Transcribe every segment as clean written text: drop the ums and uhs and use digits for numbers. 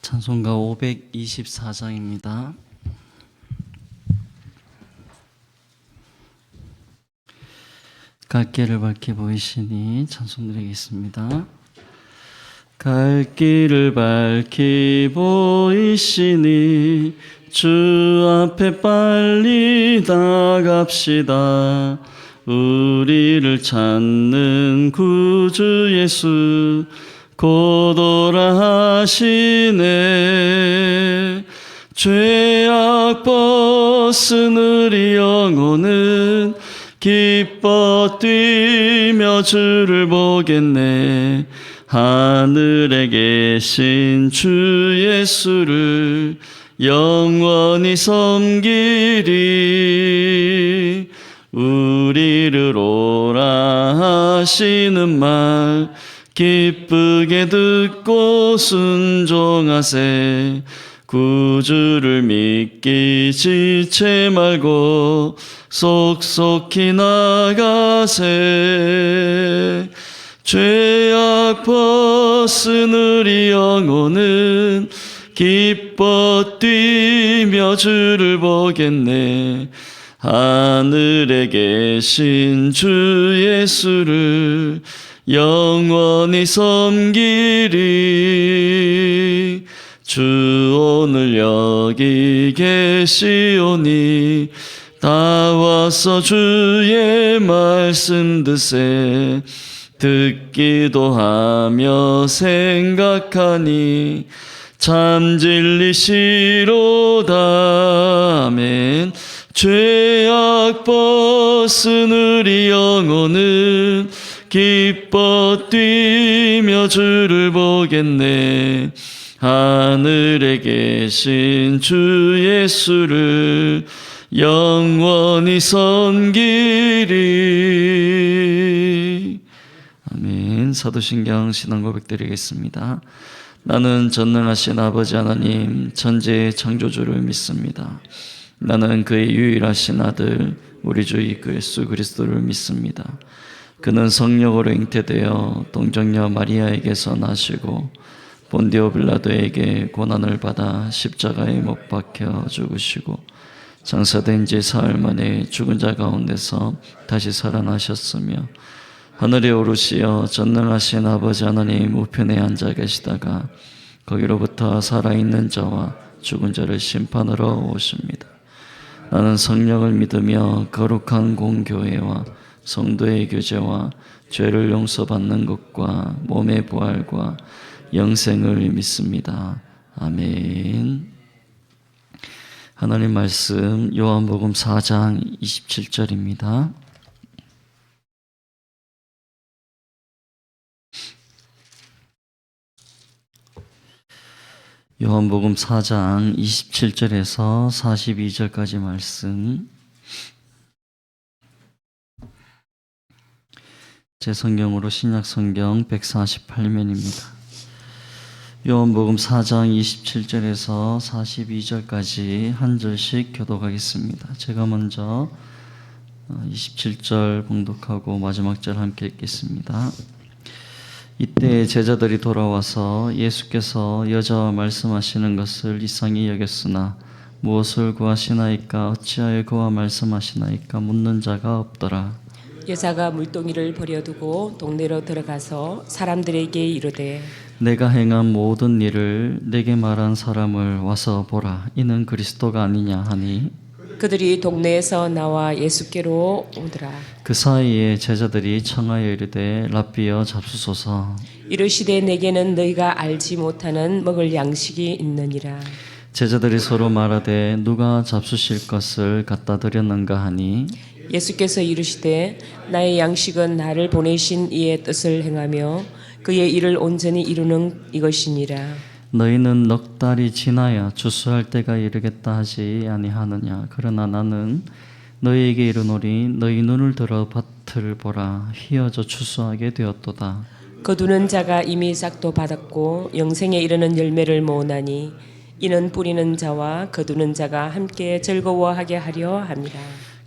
찬송가 524장입니다. 갈 길을 밝히 보이시니 찬송 드리겠습니다. 갈 길을 밝히 보이시니 주 앞에 빨리 나갑시다. 우리를 찾는 구주 예수 곧 오라 하시네. 죄악 벗은 우리 영혼은 기뻐 뛰며 주를 보겠네. 하늘에 계신 주 예수를 영원히 섬기리. 우리를 오라 하시는 말 기쁘게 듣고 순종하세. 구주를 믿기 지체 말고 속속히 나가세. 죄악 벗은 우리 영혼은 기뻐 뛰며 주를 보겠네. 하늘에 계신 주 예수를 영원히 섬기리. 주 오늘 여기 계시오니 다 와서 주의 말씀 듣세. 듣기도 하며 생각하니 참 진리시로다. 아멘. 죄악 벗은 우리 영혼은 기뻐 뛰며 주를 보겠네. 하늘에 계신 주 예수를 영원히 섬기리. 아멘. 사도신경 신앙 고백 드리겠습니다. 나는 전능하신 아버지 하나님 천지의 창조주를 믿습니다. 나는 그의 유일하신 아들 우리 주 예수 그리스도를 믿습니다. 그는 성령으로 잉태되어 동정녀 마리아에게서 나시고 본디오 빌라도에게 고난을 받아 십자가에 못 박혀 죽으시고 장사된 지 사흘 만에 죽은 자 가운데서 다시 살아나셨으며 하늘에 오르시어 전능하신 아버지 하나님 우편에 앉아 계시다가 거기로부터 살아있는 자와 죽은 자를 심판하러 오십니다. 나는 성령을 믿으며 거룩한 공교회와 성도의 교제와 죄를 용서받는 것과 몸의 부활과 영생을 믿습니다. 아멘. 하나님 말씀 요한복음 4장 27절입니다. 요한복음 4장 27절에서 42절까지 말씀, 제 성경으로 신약성경 148면입니다. 요한복음 4장 27절에서 42절까지 한 절씩 교독하겠습니다. 제가 먼저 27절 봉독하고 마지막 절 함께 읽겠습니다. 이때 제자들이 돌아와서 예수께서 여자와 말씀하시는 것을 이상히 여겼으나 무엇을 구하시나이까 어찌하여 그와 말씀하시나이까 묻는 자가 없더라. 여자가 물동이를 버려두고 동네로 들어가서 사람들에게 이르되 내가 행한 모든 일을 내게 말한 사람을 와서 보라. 이는 그리스도가 아니냐 하니 그들이 동네에서 나와 예수께로 오더라. 그 사이에 제자들이 청하여 이르되 랍비여 잡수소서. 이르시되 내게는 너희가 알지 못하는 먹을 양식이 있느니라. 제자들이 서로 말하되 누가 잡수실 것을 갖다 드렸는가 하니 예수께서 이르시되 나의 양식은 나를 보내신 이의 뜻을 행하며 그의 일을 온전히 이루는 이것이니라. 너희는 넉 달이 지나야 추수할 때가 이르겠다 하지 아니하느냐. 그러나 나는 너희에게 이르노니 너희 눈을 들어 밭을 보라. 휘어져 추수하게 되었도다. 거두는 자가 이미 싹도 받았고 영생에 이르는 열매를 모으나니 이는 뿌리는 자와 거두는 자가 함께 즐거워하게 하려 함이라.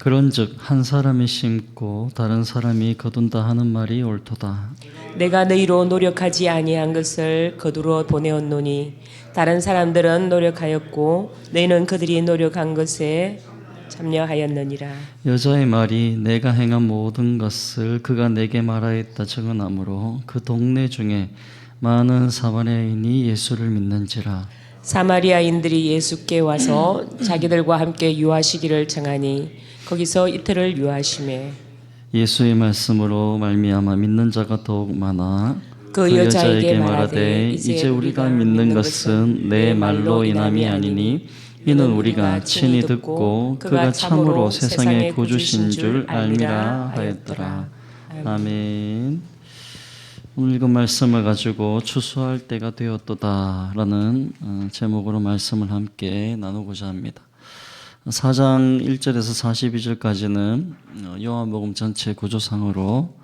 그런즉 한 사람이 심고 다른 사람이 거둔다 하는 말이 옳도다. 내가 너희로 노력하지 아니한 것을 거두러 보내었노니 다른 사람들은 노력하였고 너희는 그들이 노력한 것에 참여하였느니라. 여자의 말이 내가 행한 모든 것을 그가 내게 말하였다 증언하므로 그 동네 중에 많은 사마리아인이 예수를 믿는지라. 사마리아인들이 예수께 와서 자기들과 함께 유하시기를 청하니 거기서 이틀을 유하시매 예수의 말씀으로 말미암아 믿는 자가 더욱 많아 그 여자에게 말하되 이제 우리가 믿는 것은 내 말로 인함이 아니니 이는 우리가 친히 듣고 그가 참으로 세상의 구주신 줄 알미라 하였더라. 아멘. 오늘 읽은 말씀을 가지고 추수할 때가 되었도다라는 제목으로 말씀을 함께 나누고자 합니다. 4장 1절에서 42절까지는 요한복음 전체 구조상으로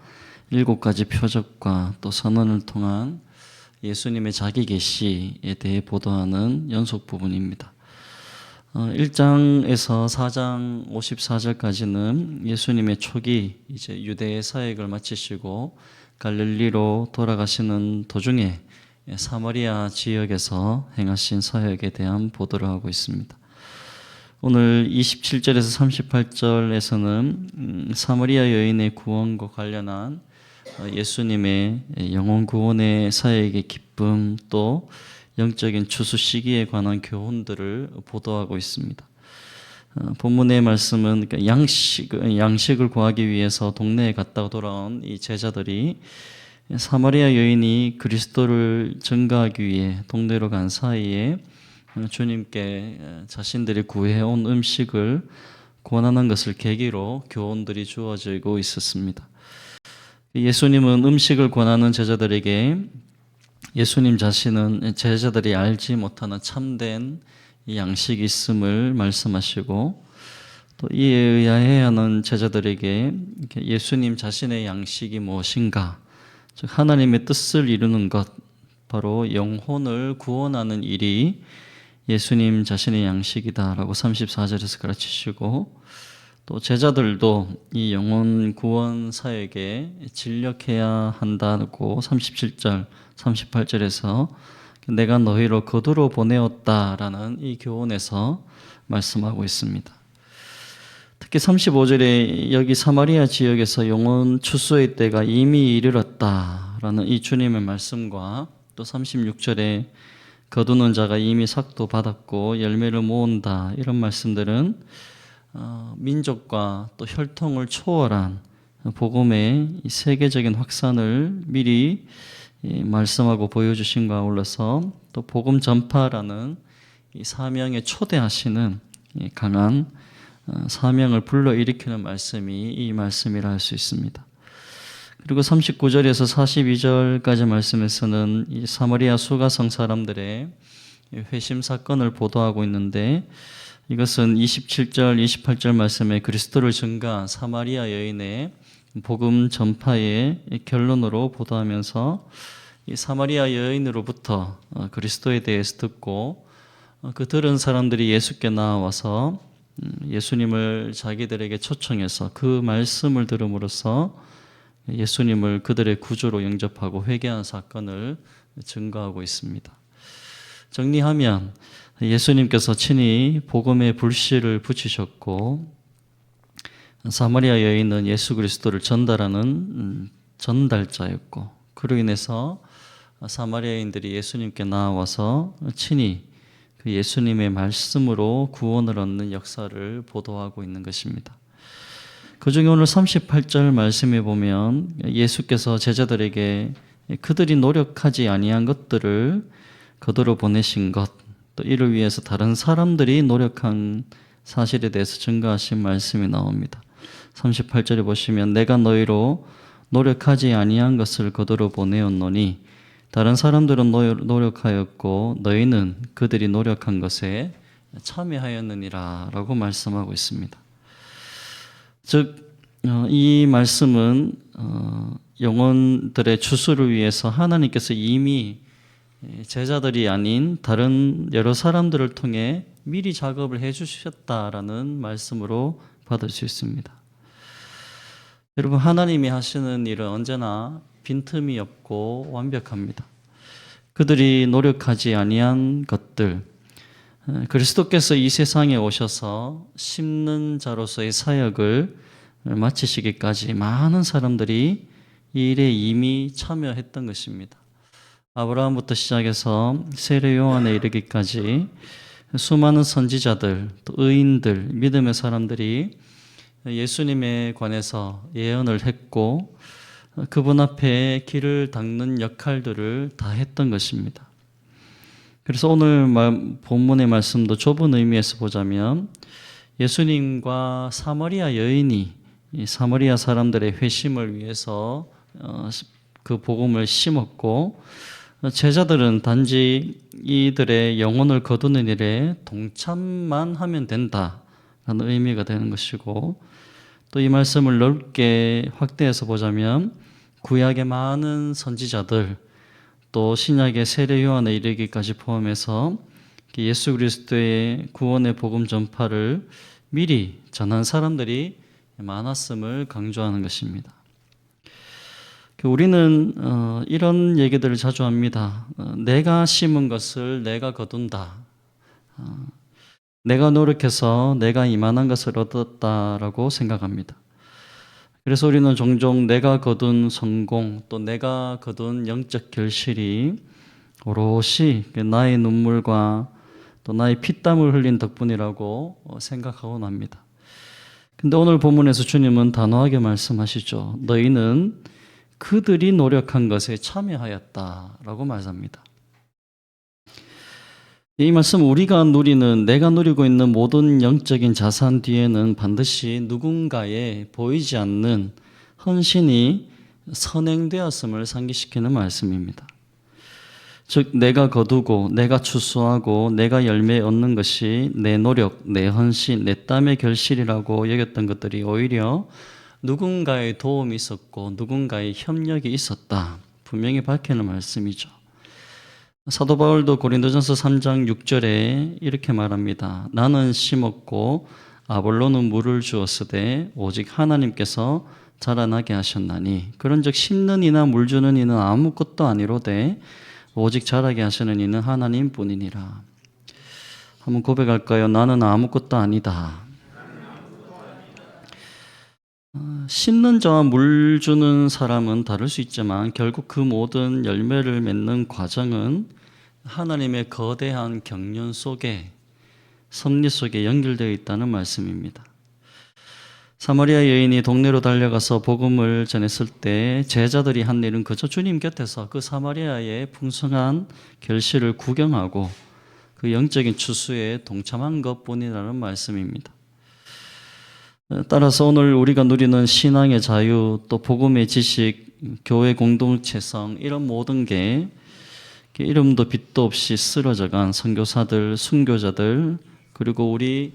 7가지 표적과 또 선언을 통한 예수님의 자기 계시에 대해 보도하는 연속 부분입니다. 1장에서 4장 54절까지는 예수님의 초기 이제 유대의 사역을 마치시고 갈릴리로 돌아가시는 도중에 사마리아 지역에서 행하신 사역에 대한 보도를 하고 있습니다. 오늘 27절에서 38절에서는 사마리아 여인의 구원과 관련한 예수님의 영혼 구원의 사역의 기쁨 또 영적인 추수 시기에 관한 교훈들을 보도하고 있습니다. 본문의 말씀은 양식을 구하기 위해서 동네에 갔다가 돌아온 이 제자들이 사마리아 여인이 그리스도를 증거하기 위해 동네로 간 사이에 주님께 자신들이 구해온 음식을 권하는 것을 계기로 교훈들이 주어지고 있었습니다. 예수님은 음식을 권하는 제자들에게 예수님 자신은 제자들이 알지 못하는 참된 양식이 있음을 말씀하시고 또 이에 의하여야 하는 제자들에게 예수님 자신의 양식이 무엇인가, 즉 하나님의 뜻을 이루는 것, 바로 영혼을 구원하는 일이 예수님 자신의 양식이다라고 34절에서 가르치시고 또 제자들도 이 영혼 구원 사역에 진력해야 한다고 37절, 38절에서 내가 너희로 거두러 보내었다라는 이 교훈에서 말씀하고 있습니다. 특히 35절에 여기 사마리아 지역에서 영혼 추수의 때가 이미 이르렀다라는 이 주님의 말씀과 또 36절에 거두는 자가 이미 삭도 받았고 열매를 모은다 이런 말씀들은 민족과 또 혈통을 초월한 복음의 세계적인 확산을 미리 말씀하고 보여주신 바 아울러서 또 복음 전파라는 이 사명에 초대하시는 강한 사명을 불러일으키는 말씀이 이 말씀이라 할 수 있습니다. 그리고 39절에서 42절까지 말씀에서는 이 사마리아 수가성 사람들의 회심 사건을 보도하고 있는데 이것은 27절, 28절 말씀에 그리스도를 증거한 사마리아 여인의 복음 전파의 결론으로 보도하면서 이 사마리아 여인으로부터 그리스도에 대해서 듣고 그 들은 사람들이 예수께 나와서 예수님을 자기들에게 초청해서 그 말씀을 들음으로써 예수님을 그들의 구주로 영접하고 회개한 사건을 증거하고 있습니다. 정리하면 예수님께서 친히 복음의 불씨를 붙이셨고 사마리아 여인은 예수 그리스도를 전달하는 전달자였고 그로 인해서 사마리아인들이 예수님께 나와서 친히 그 예수님의 말씀으로 구원을 얻는 역사를 보도하고 있는 것입니다. 그 중에 오늘 38절 말씀에 보면 예수께서 제자들에게 그들이 노력하지 아니한 것들을 거두러 보내신 것, 또 이를 위해서 다른 사람들이 노력한 사실에 대해서 증거하신 말씀이 나옵니다. 38절에 보시면 내가 너희로 노력하지 아니한 것을 거두러 보내었노니 다른 사람들은 노력하였고 너희는 그들이 노력한 것에 참여하였느니라 라고 말씀하고 있습니다. 즉 이 말씀은 영혼들의 추수를 위해서 하나님께서 이미 제자들이 아닌 다른 여러 사람들을 통해 미리 작업을 해주셨다라는 말씀으로 받을 수 있습니다. 여러분, 하나님이 하시는 일은 언제나 빈틈이 없고 완벽합니다. 그들이 노력하지 아니한 것들, 그리스도께서 이 세상에 오셔서 심는 자로서의 사역을 마치시기까지 많은 사람들이 이 일에 이미 참여했던 것입니다. 아브라함부터 시작해서 세례 요한에 이르기까지 수많은 선지자들, 또 의인들, 믿음의 사람들이 예수님에 관해서 예언을 했고 그분 앞에 길을 닦는 역할들을 다 했던 것입니다. 그래서 오늘 본문의 말씀도 좁은 의미에서 보자면 예수님과 사마리아 여인이 이 사마리아 사람들의 회심을 위해서 그 복음을 심었고 제자들은 단지 이들의 영혼을 거두는 일에 동참만 하면 된다라는 의미가 되는 것이고 또 이 말씀을 넓게 확대해서 보자면 구약의 많은 선지자들 또 신약의 세례 요한에 이르기까지 포함해서 예수 그리스도의 구원의 복음 전파를 미리 전한 사람들이 많았음을 강조하는 것입니다. 우리는 이런 얘기들을 자주 합니다. 내가 심은 것을 내가 거둔다. 내가 노력해서 내가 이만한 것을 얻었다라고 생각합니다. 그래서 우리는 종종 내가 거둔 성공 또 내가 거둔 영적 결실이 오롯이 나의 눈물과 또 나의 피땀을 흘린 덕분이라고 생각하곤 합니다. 근데 오늘 본문에서 주님은 단호하게 말씀하시죠. 너희는 그들이 노력한 것에 참여하였다라고 말합니다. 이 말씀 우리가 누리는 내가 누리고 있는 모든 영적인 자산 뒤에는 반드시 누군가의 보이지 않는 헌신이 선행되었음을 상기시키는 말씀입니다. 즉 내가 거두고 내가 추수하고 내가 열매 얻는 것이 내 노력, 내 헌신, 내 땀의 결실이라고 여겼던 것들이 오히려 누군가의 도움이 있었고 누군가의 협력이 있었다. 분명히 밝히는 말씀이죠. 사도 바울도 고린도전서 3장 6절에 이렇게 말합니다. 나는 심었고 아볼로는 물을 주었으되 오직 하나님께서 자라나게 하셨나니 그런즉 심는 이나 물 주는 이는 아무것도 아니로되 오직 자라게 하시는 이는 하나님뿐이니라. 한번 고백할까요? 나는 아무것도 아니다. 심는 자와 물 주는 사람은 다를 수 있지만 결국 그 모든 열매를 맺는 과정은 하나님의 거대한 경륜 속에 섭리 속에 연결되어 있다는 말씀입니다. 사마리아 여인이 동네로 달려가서 복음을 전했을 때 제자들이 한 일은 그저 주님 곁에서 그 사마리아의 풍성한 결실을 구경하고 그 영적인 추수에 동참한 것뿐이라는 말씀입니다. 따라서 오늘 우리가 누리는 신앙의 자유, 또 복음의 지식, 교회 공동체성 이런 모든 게 이름도 빛도 없이 쓰러져간 선교사들, 순교자들 그리고 우리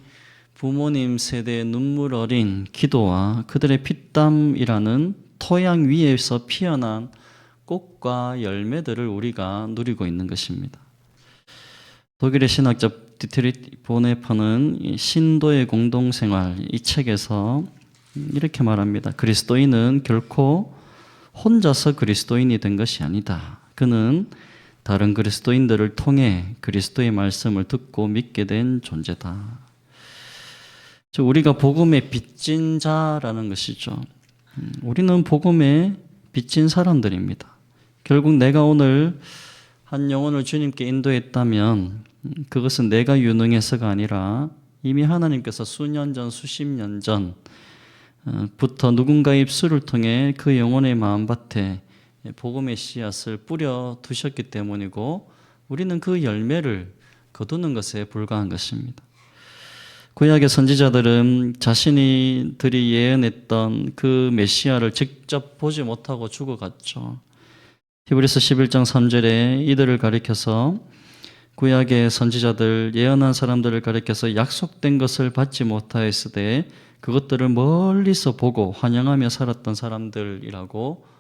부모님 세대의 눈물 어린 기도와 그들의 피땀이라는 토양 위에서 피어난 꽃과 열매들을 우리가 누리고 있는 것입니다. 독일의 신학자 디트리히 보네퍼는 신도의 공동생활 이 책에서 이렇게 말합니다. 그리스도인은 결코 혼자서 그리스도인이 된 것이 아니다. 그는 다른 그리스도인들을 통해 그리스도의 말씀을 듣고 믿게 된 존재다. 우리가 복음에 빚진 자라는 것이죠. 우리는 복음에 빚진 사람들입니다. 결국 내가 오늘 한 영혼을 주님께 인도했다면 그것은 내가 유능해서가 아니라 이미 하나님께서 수년 전, 수십 년 전부터 누군가의 입술을 통해 그 영혼의 마음밭에 복음의 씨앗을 뿌려 두셨기 때문이고 우리는 그 열매를 거두는 것에 불과한 것입니다. 구약의 선지자들은 자신들이 예언했던 그 메시아를 직접 보지 못하고 죽어갔죠. 히브리서 11장 3절에 이들을 가리켜서 구약의 선지자들 예언한 사람들을 가리켜서 약속된 것을 받지 못하였으되 그것들을 멀리서 보고 환영하며 살았던 사람들이라고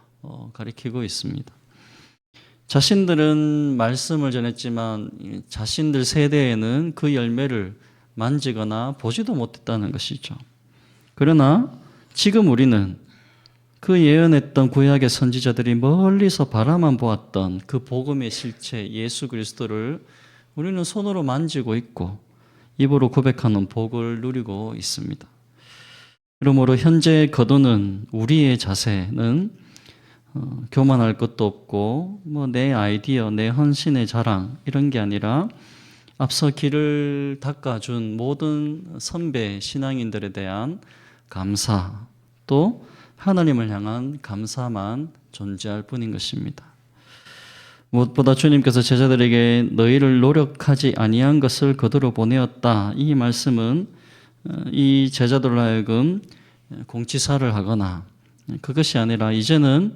가리키고 있습니다. 자신들은 말씀을 전했지만 자신들 세대에는 그 열매를 만지거나 보지도 못했다는 것이죠. 그러나 지금 우리는 그 예언했던 구약의 선지자들이 멀리서 바라만 보았던 그 복음의 실체 예수 그리스도를 우리는 손으로 만지고 있고 입으로 고백하는 복을 누리고 있습니다. 그러므로 현재 거두는 우리의 자세는 교만할 것도 없고 내 아이디어, 내 헌신의 자랑 이런 게 아니라 앞서 길을 닦아준 모든 선배 신앙인들에 대한 감사, 또 하나님을 향한 감사만 존재할 뿐인 것입니다. 무엇보다 주님께서 제자들에게 너희를 노력하지 아니한 것을 거두러 보내었다. 이 말씀은 이 제자들로 하여금 공치사를 하거나 그것이 아니라 이제는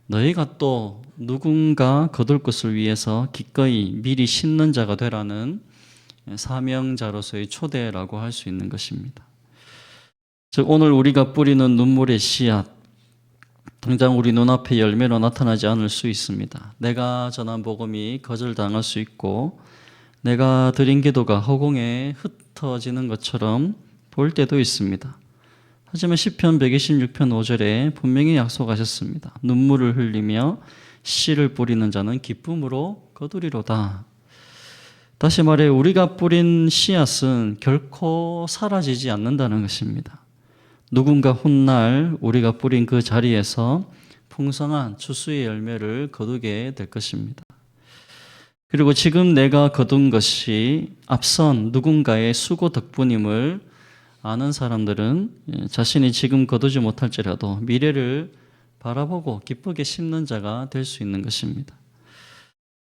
너희가 또 누군가 거둘 것을 위해서 기꺼이 미리 심는 자가 되라는 사명자로서의 초대라고 할 수 있는 것입니다. 즉 오늘 우리가 뿌리는 눈물의 씨앗, 당장 우리 눈앞에 열매로 나타나지 않을 수 있습니다. 내가 전한 복음이 거절당할 수 있고 내가 드린 기도가 허공에 흩어지는 것처럼 보일 때도 있습니다. 하지만 시편 126편 5절에 분명히 약속하셨습니다. 눈물을 흘리며 씨를 뿌리는 자는 기쁨으로 거두리로다. 다시 말해 우리가 뿌린 씨앗은 결코 사라지지 않는다는 것입니다. 누군가 훗날 우리가 뿌린 그 자리에서 풍성한 추수의 열매를 거두게 될 것입니다. 그리고 지금 내가 거둔 것이 앞선 누군가의 수고 덕분임을 아는 사람들은 자신이 지금 거두지 못할지라도 미래를 바라보고 기쁘게 심는 자가 될 수 있는 것입니다.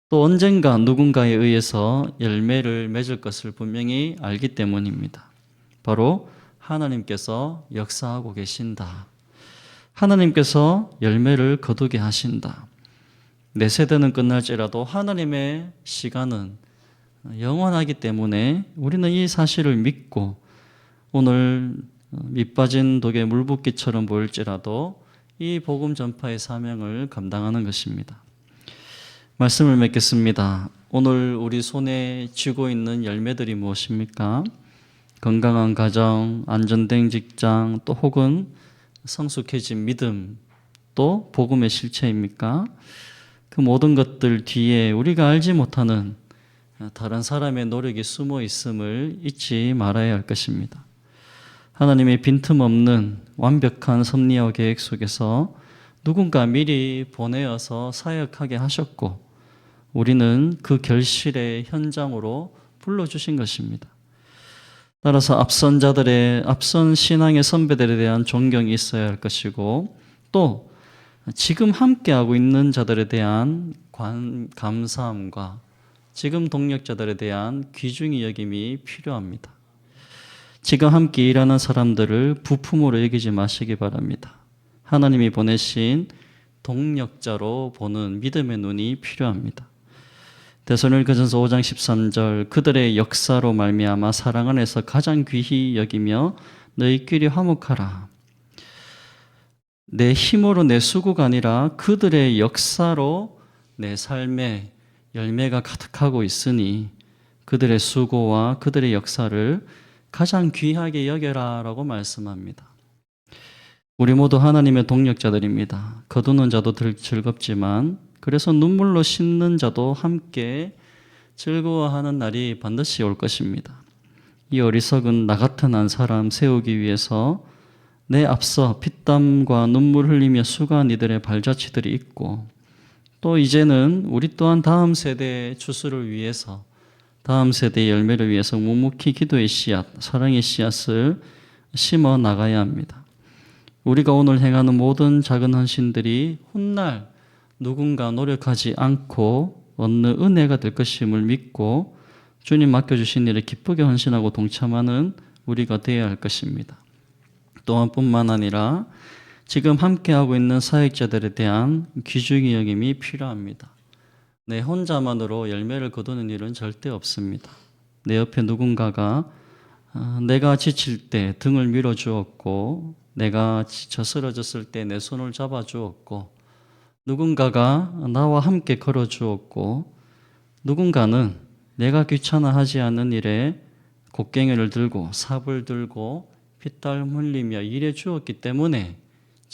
또 언젠가 누군가에 의해서 열매를 맺을 것을 분명히 알기 때문입니다. 바로 하나님께서 역사하고 계신다. 하나님께서 열매를 거두게 하신다. 내 세대는 끝날지라도 하나님의 시간은 영원하기 때문에 우리는 이 사실을 믿고 오늘 밑빠진 독에 물 붓기처럼 보일지라도 이 복음 전파의 사명을 감당하는 것입니다. 말씀을 맺겠습니다. 오늘 우리 손에 쥐고 있는 열매들이 무엇입니까? 건강한 가정, 안전된 직장, 또 혹은 성숙해진 믿음, 또 복음의 실체입니까? 그 모든 것들 뒤에 우리가 알지 못하는 다른 사람의 노력이 숨어 있음을 잊지 말아야 할 것입니다. 하나님의 빈틈없는 완벽한 섭리와 계획 속에서 누군가 미리 보내어서 사역하게 하셨고 우리는 그 결실의 현장으로 불러주신 것입니다. 따라서 앞선 신앙의 선배들에 대한 존경이 있어야 할 것이고 또 지금 함께하고 있는 자들에 대한 감사함과 지금 동력자들에 대한 귀중히 여김이 필요합니다. 지금 함께 일하는 사람들을 부품으로 여기지 마시기 바랍니다. 하나님이 보내신 동력자로 보는 믿음의 눈이 필요합니다. 데살로니가전서 5장 13절 그들의 역사로 말미암아 사랑 안에서 가장 귀히 여기며 너희끼리 화목하라. 내 힘으로 내 수고가 아니라 그들의 역사로 내 삶에 열매가 가득하고 있으니 그들의 수고와 그들의 역사를 가장 귀하게 여겨라라고 말씀합니다. 우리 모두 하나님의 동력자들입니다. 거두는 자도 즐겁지만 그래서 눈물로 심는 자도 함께 즐거워하는 날이 반드시 올 것입니다. 이 어리석은 나 같은 한 사람 세우기 위해서 내 앞서 피땀과 눈물 흘리며 수고한 이들의 발자취들이 있고 또 이제는 우리 또한 다음 세대의 추수를 위해서 다음 세대의 열매를 위해서 묵묵히 기도의 씨앗, 사랑의 씨앗을 심어 나가야 합니다. 우리가 오늘 행하는 모든 작은 헌신들이 훗날 누군가 노력하지 않고 얻는 은혜가 될 것임을 믿고 주님 맡겨주신 일에 기쁘게 헌신하고 동참하는 우리가 되어야 할 것입니다. 또한 뿐만 아니라 지금 함께하고 있는 사역자들에 대한 귀중히 여김이 필요합니다. 내 혼자만으로 열매를 거두는 일은 절대 없습니다. 내 옆에 누군가가 내가 지칠 때 등을 밀어주었고 내가 지쳐 쓰러졌을 때 내 손을 잡아주었고 누군가가 나와 함께 걸어주었고 누군가는 내가 귀찮아하지 않는 일에 곡괭이를 들고 삽을 들고 피땀 흘리며 일해 주었기 때문에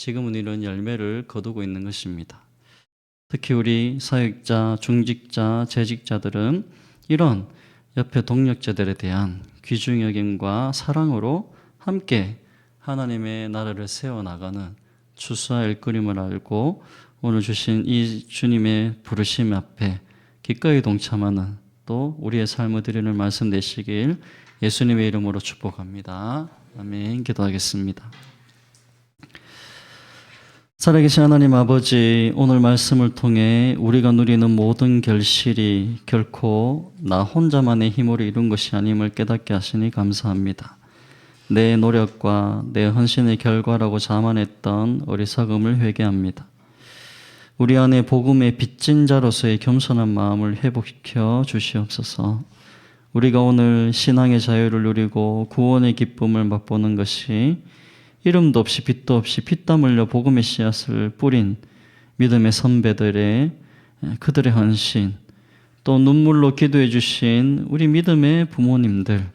지금은 이런 열매를 거두고 있는 것입니다. 특히 우리 사역자, 중직자, 재직자들은 이런 옆에 동력자들에 대한 귀중 여김과 사랑으로 함께 하나님의 나라를 세워나가는 추수와 일거림을 알고 오늘 주신 이 주님의 부르심 앞에 기꺼이 동참하는 또 우리의 삶을 드리는 말씀 되시길 예수님의 이름으로 축복합니다. 아멘. 기도하겠습니다. 살아계신 하나님 아버지, 오늘 말씀을 통해 우리가 누리는 모든 결실이 결코 나 혼자만의 힘으로 이룬 것이 아님을 깨닫게 하시니 감사합니다. 내 노력과 내 헌신의 결과라고 자만했던 어리석음을 회개합니다. 우리 안에 복음의 빚진 자로서의 겸손한 마음을 회복시켜 주시옵소서. 우리가 오늘 신앙의 자유를 누리고 구원의 기쁨을 맛보는 것이 이름도 없이 빛도 없이 피땀 흘려 복음의 씨앗을 뿌린 믿음의 선배들의 그들의 헌신, 또 눈물로 기도해 주신 우리 믿음의 부모님들,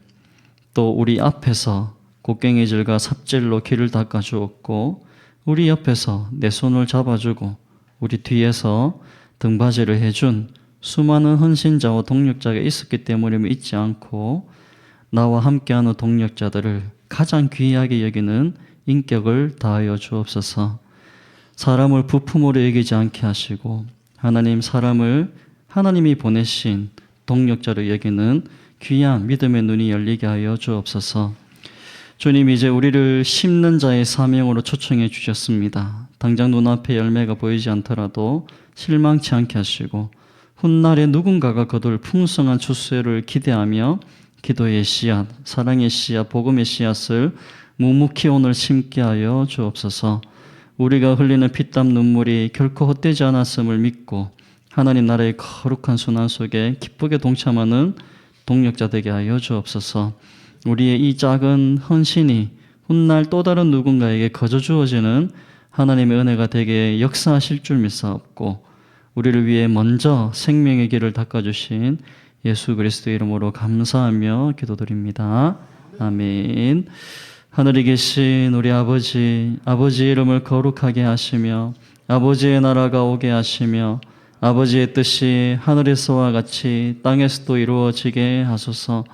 또 우리 앞에서 곡괭이질과 삽질로 길을 닦아 주었고 우리 옆에서 내 손을 잡아주고 우리 뒤에서 등받이를 해준 수많은 헌신자와 동력자가 있었기 때문임을 잊지 않고 나와 함께하는 동력자들을 가장 귀하게 여기는 인격을 다하여 주옵소서. 사람을 부품으로 여기지 않게 하시고 하나님 사람을 하나님이 보내신 동력자로 여기는 귀한 믿음의 눈이 열리게 하여 주옵소서. 주님, 이제 우리를 심는 자의 사명으로 초청해 주셨습니다. 당장 눈앞에 열매가 보이지 않더라도 실망치 않게 하시고 훗날에 누군가가 거둘 풍성한 추수를 기대하며 기도의 씨앗, 사랑의 씨앗, 복음의 씨앗을 묵묵히 오늘 심게 하여 주옵소서. 우리가 흘리는 피땀 눈물이 결코 헛되지 않았음을 믿고 하나님 나라의 거룩한 순환 속에 기쁘게 동참하는 동력자 되게 하여 주옵소서. 우리의 이 작은 헌신이 훗날 또 다른 누군가에게 거저 주어지는 하나님의 은혜가 되게 역사하실 줄 믿사옵고 우리를 위해 먼저 생명의 길을 닦아주신 예수 그리스도의 이름으로 감사하며 기도드립니다. 아멘. 하늘에 계신 우리 아버지, 아버지의 이름을 거룩하게 하시며 아버지의 나라가 오게 하시며 아버지의 뜻이 하늘에서와 같이 땅에서도 이루어지게 하소서.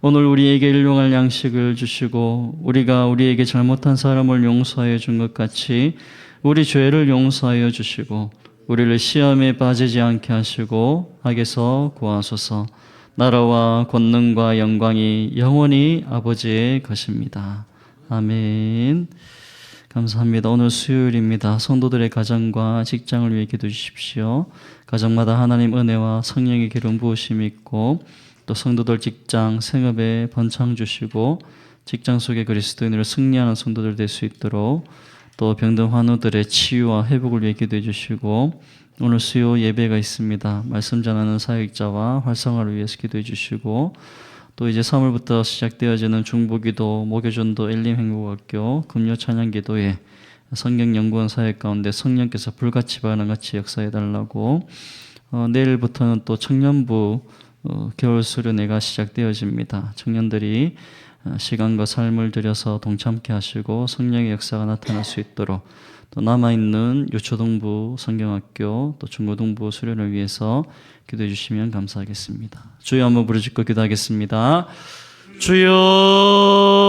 오늘 우리에게 일용할 양식을 주시고 우리가 우리에게 잘못한 사람을 용서하여 준 것 같이 우리 죄를 용서하여 주시고 우리를 시험에 빠지지 않게 하시고 악에서 구하소서. 나라와 권능과 영광이 영원히 아버지의 것입니다. 아멘. 감사합니다. 오늘 수요일입니다. 성도들의 가정과 직장을 위해 기도해 주십시오. 가정마다 하나님 은혜와 성령의 기름 부으심이 있고 또 성도들 직장, 생업에 번창 주시고 직장 속에 그리스도인으로 승리하는 성도들 될 수 있도록 또 병든 환우들의 치유와 회복을 위해 기도해 주시고 오늘 수요 예배가 있습니다. 말씀 전하는 사역자와 활성화를 위해서 기도해 주시고 또 이제 3월부터 시작되어지는 중보기도, 목요전도, 엘림행복학교, 금요 찬양기도에 성경연구원 사역 가운데 성령께서 불같이 반응같이 역사해달라고 내일부터는 또 청년부 겨울 수련회가 시작되어집니다. 청년들이 시간과 삶을 들여서 동참케 하시고 성령의 역사가 나타날 수 있도록 또 남아있는 유초등부 성경학교 또 중고등부 수련을 위해서 기도해 주시면 감사하겠습니다. 주여 한번 부르짖고 기도하겠습니다. 주여